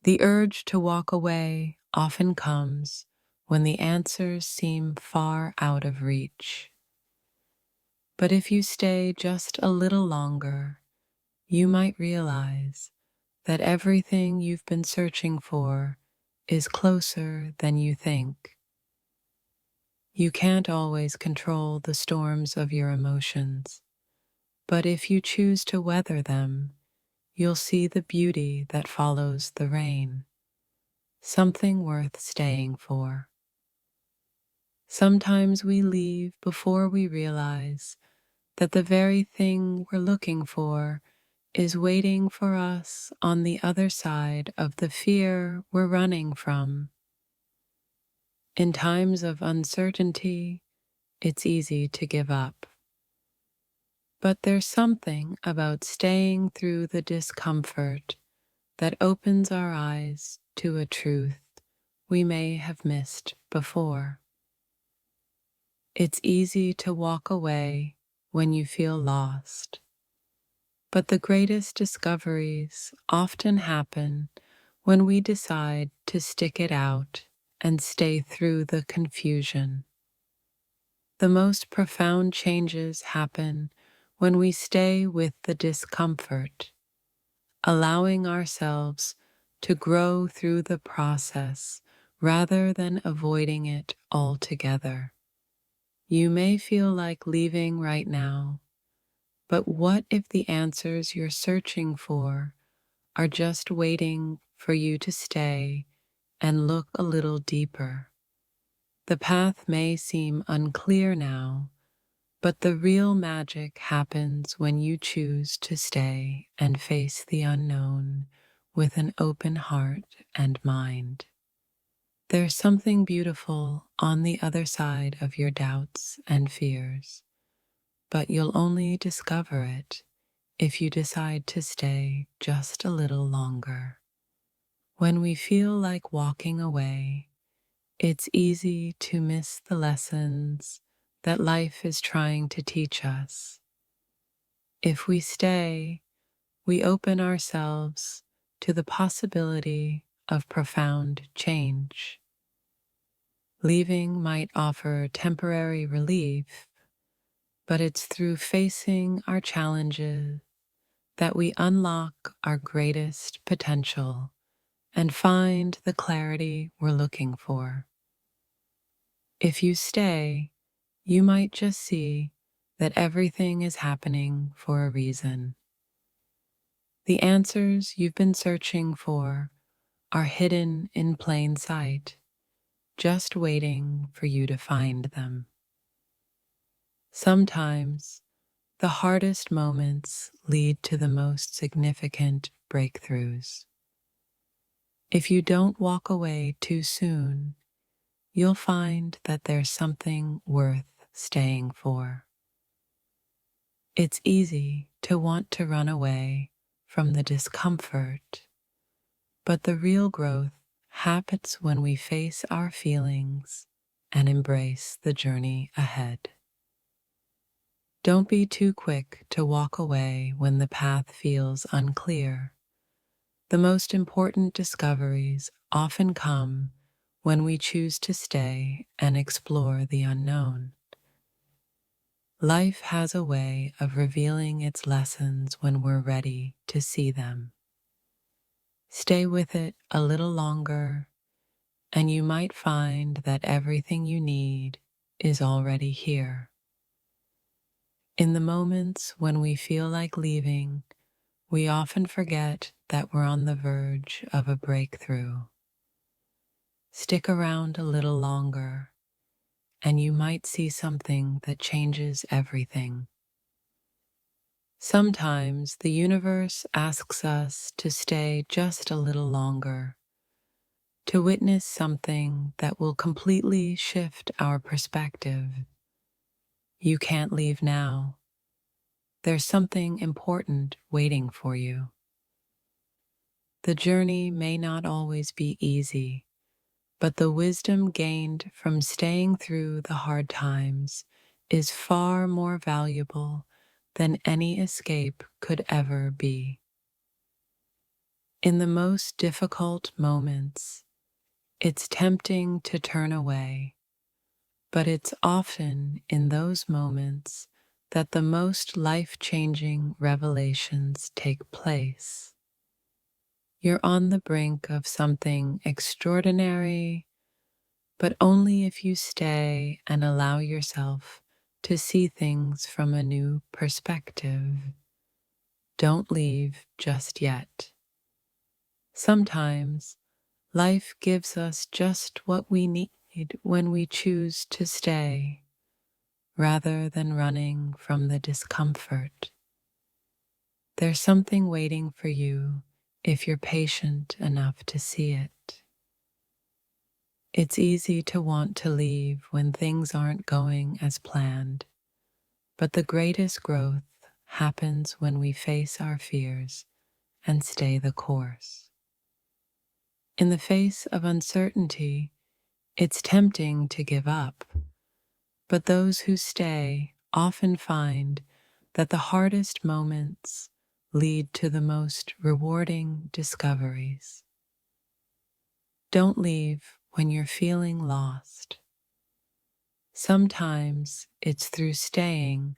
The urge to walk away often comes when the answers seem far out of reach. But if you stay just a little longer, you might realize that everything you've been searching for is closer than you think. You can't always control the storms of your emotions, but if you choose to weather them, you'll see the beauty that follows the rain, something worth staying for. Sometimes we leave before we realize that the very thing we're looking for is waiting for us on the other side of the fear we're running from. In times of uncertainty, it's easy to give up. But there's something about staying through the discomfort that opens our eyes to a truth we may have missed before. It's easy to walk away when you feel lost, but the greatest discoveries often happen when we decide to stick it out and stay through the confusion. The most profound changes happen when we stay with the discomfort, allowing ourselves to grow through the process rather than avoiding it altogether. You may feel like leaving right now, but what if the answers you're searching for are just waiting for you to stay and look a little deeper? The path may seem unclear now, but the real magic happens when you choose to stay and face the unknown with an open heart and mind. There's something beautiful on the other side of your doubts and fears, but you'll only discover it if you decide to stay just a little longer. When we feel like walking away, it's easy to miss the lessons that life is trying to teach us. If we stay, we open ourselves to the possibility of profound change. Leaving might offer temporary relief, but it's through facing our challenges that we unlock our greatest potential and find the clarity we're looking for. If you stay, you might just see that everything is happening for a reason. The answers you've been searching for are hidden in plain sight, just waiting for you to find them. Sometimes, the hardest moments lead to the most significant breakthroughs. If you don't walk away too soon, you'll find that there's something worth staying for. It's easy to want to run away from the discomfort, but the real growth happens when we face our feelings and embrace the journey ahead. Don't be too quick to walk away when the path feels unclear. The most important discoveries often come when we choose to stay and explore the unknown. Life has a way of revealing its lessons when we're ready to see them. Stay with it a little longer, and you might find that everything you need is already here. In the moments when we feel like leaving, we often forget that we're on the verge of a breakthrough. Stick around a little longer, and you might see something that changes everything. Sometimes the universe asks us to stay just a little longer, to witness something that will completely shift our perspective. You can't leave now. There's something important waiting for you. The journey may not always be easy, but the wisdom gained from staying through the hard times is far more valuable than any escape could ever be. In the most difficult moments, it's tempting to turn away, but it's often in those moments that the most life-changing revelations take place. You're on the brink of something extraordinary, but only if you stay and allow yourself to see things from a new perspective. Don't leave just yet. Sometimes life gives us just what we need when we choose to stay, rather than running from the discomfort. There's something waiting for you if you're patient enough to see it. It's easy to want to leave when things aren't going as planned, but the greatest growth happens when we face our fears and stay the course. In the face of uncertainty, it's tempting to give up, but those who stay often find that the hardest moments lead to the most rewarding discoveries. Don't leave when you're feeling lost. Sometimes it's through staying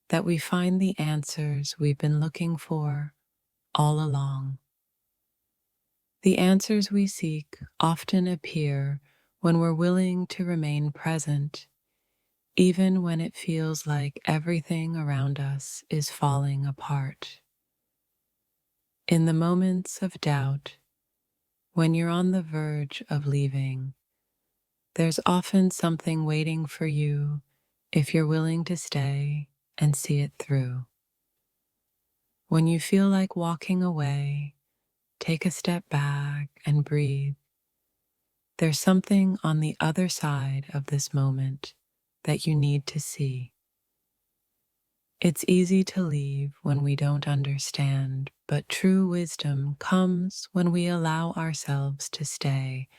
that we find the answers we've been looking for all along. The answers we seek often appear when we're willing to remain present, even when it feels like everything around us is falling apart. In the moments of doubt, when you're on the verge of leaving, there's often something waiting for you if you're willing to stay and see it through. When you feel like walking away, take a step back and breathe. There's something on the other side of this moment that you need to see. It's easy to leave when we don't understand, but true wisdom comes when we allow ourselves to stay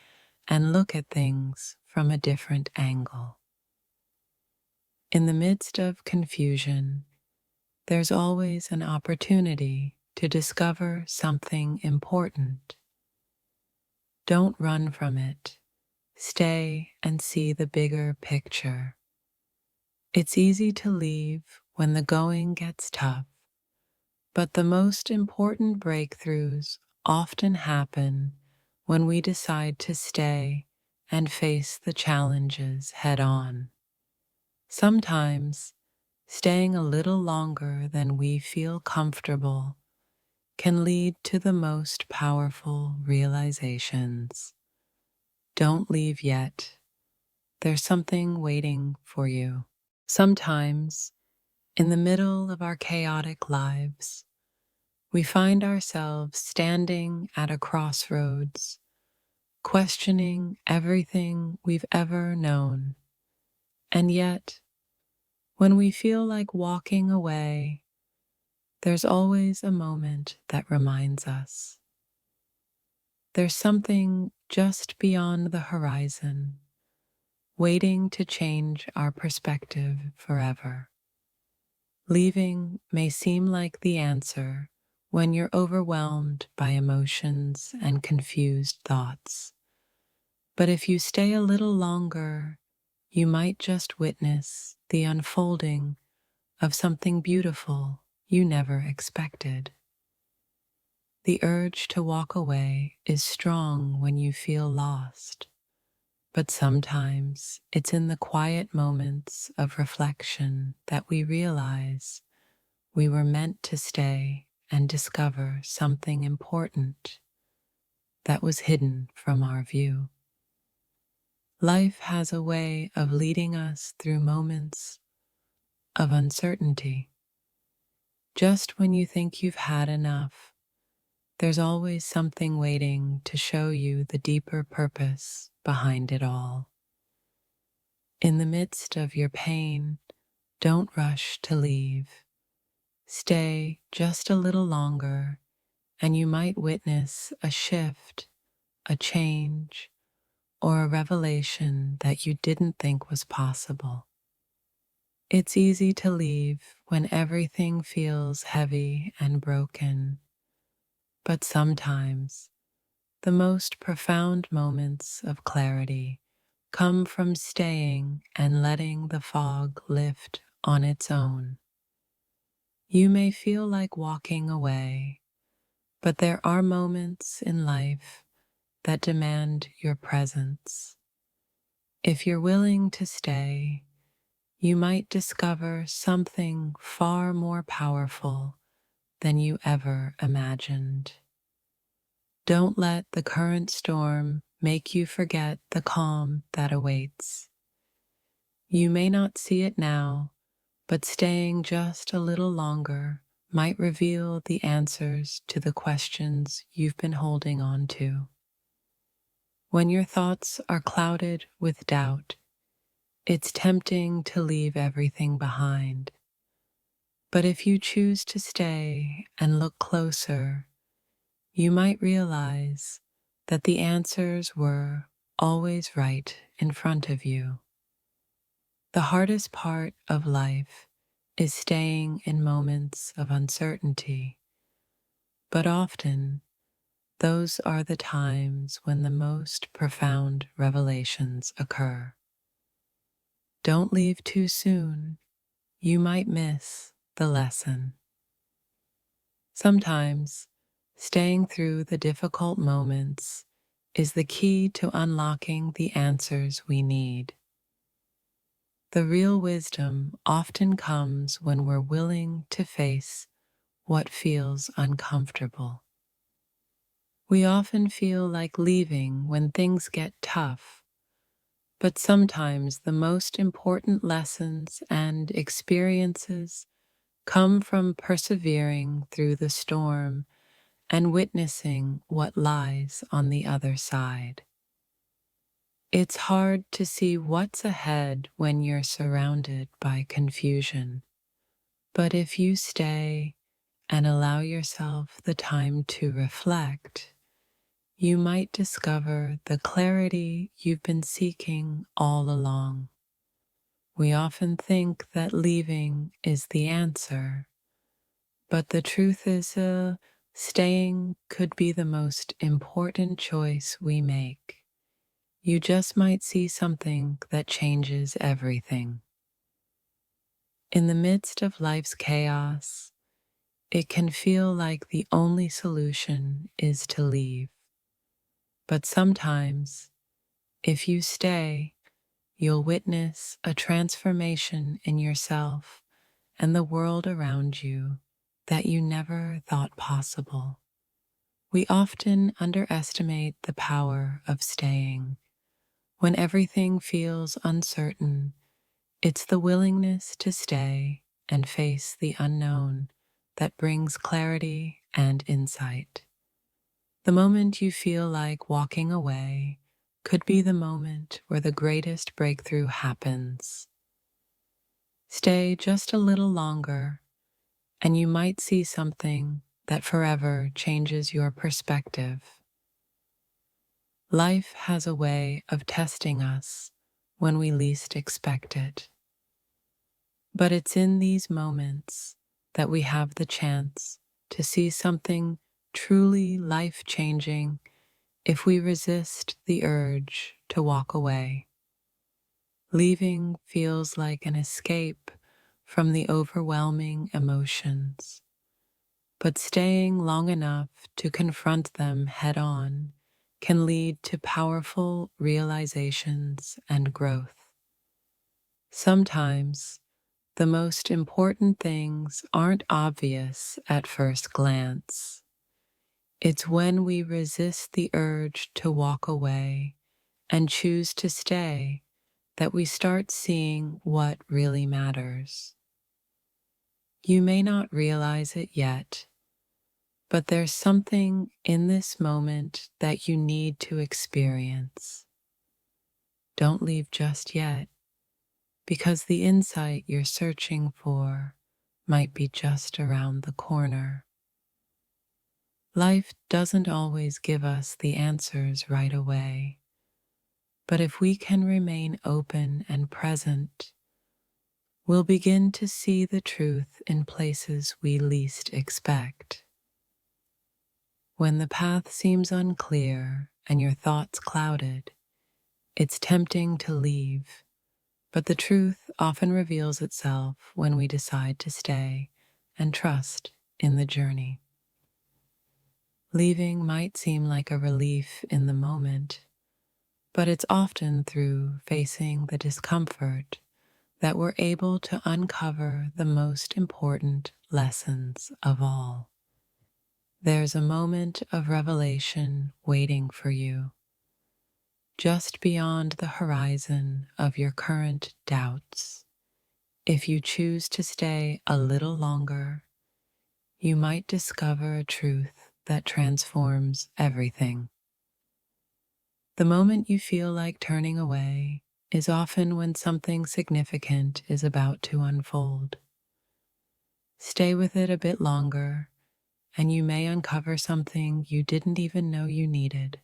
and look at things from a different angle. In the midst of confusion, there's always an opportunity to discover something important. Don't run from it. Stay and see the bigger picture. It's easy to leave when the going gets tough, but the most important breakthroughs often happen when we decide to stay and face the challenges head on. Sometimes, staying a little longer than we feel comfortable can lead to the most powerful realizations. Don't leave yet. There's something waiting for you. Sometimes, in the middle of our chaotic lives, we find ourselves standing at a crossroads, questioning everything we've ever known. And yet, when we feel like walking away, there's always a moment that reminds us. There's something just beyond the horizon, waiting to change our perspective forever. Leaving may seem like the answer when you're overwhelmed by emotions and confused thoughts. But if you stay a little longer, you might just witness the unfolding of something beautiful you never expected. The urge to walk away is strong when you feel lost, but sometimes it's in the quiet moments of reflection that we realize we were meant to stay and discover something important that was hidden from our view. Life has a way of leading us through moments of uncertainty. Just when you think you've had enough, there's always something waiting to show you the deeper purpose behind it all. In the midst of your pain, don't rush to leave. Stay just a little longer, and you might witness a shift, a change, or a revelation that you didn't think was possible. It's easy to leave when everything feels heavy and broken, But sometimes the most profound moments of clarity come from staying and letting the fog lift on its own. You may feel like walking away, but there are moments in life that demand your presence. If you're willing to stay, you might discover something far more powerful than you ever imagined. Don't let the current storm make you forget the calm that awaits. You may not see it now, but staying just a little longer might reveal the answers to the questions you've been holding on to. When your thoughts are clouded with doubt, it's tempting to leave everything behind. But if you choose to stay and look closer, you might realize that the answers were always right in front of you. The hardest part of life is staying in moments of uncertainty, but often those are the times when the most profound revelations occur. Don't leave too soon. You might miss the lesson. Sometimes, staying through the difficult moments is the key to unlocking the answers we need. The real wisdom often comes when we're willing to face what feels uncomfortable. We often feel like leaving when things get tough, but sometimes the most important lessons and experiences come from persevering through the storm and witnessing what lies on the other side. It's hard to see what's ahead when you're surrounded by confusion, but if you stay and allow yourself the time to reflect, you might discover the clarity you've been seeking all along. We often think that leaving is the answer, but the truth is, staying could be the most important choice we make. You just might see something that changes everything. In the midst of life's chaos, it can feel like the only solution is to leave. But sometimes, if you stay, you'll witness a transformation in yourself and the world around you that you never thought possible. We often underestimate the power of staying. When everything feels uncertain, it's the willingness to stay and face the unknown that brings clarity and insight. The moment you feel like walking away could be the moment where the greatest breakthrough happens. Stay just a little longer, and you might see something that forever changes your perspective. Life has a way of testing us when we least expect it. But it's in these moments that we have the chance to see something truly life-changing if we resist the urge to walk away. Leaving feels like an escape from the overwhelming emotions, but staying long enough to confront them head-on can lead to powerful realizations and growth. Sometimes, the most important things aren't obvious at first glance. It's when we resist the urge to walk away and choose to stay that we start seeing what really matters. You may not realize it yet, but there's something in this moment that you need to experience. Don't leave just yet, because the insight you're searching for might be just around the corner. Life doesn't always give us the answers right away, but if we can remain open and present, we'll begin to see the truth in places we least expect. When the path seems unclear and your thoughts clouded, it's tempting to leave, but the truth often reveals itself when we decide to stay and trust in the journey. Leaving might seem like a relief in the moment, but it's often through facing the discomfort that we're able to uncover the most important lessons of all. There's a moment of revelation waiting for you, just beyond the horizon of your current doubts. If you choose to stay a little longer, you might discover a truth that transforms everything. The moment you feel like turning away is often when something significant is about to unfold. Stay with it a bit longer, and you may uncover something you didn't even know you needed.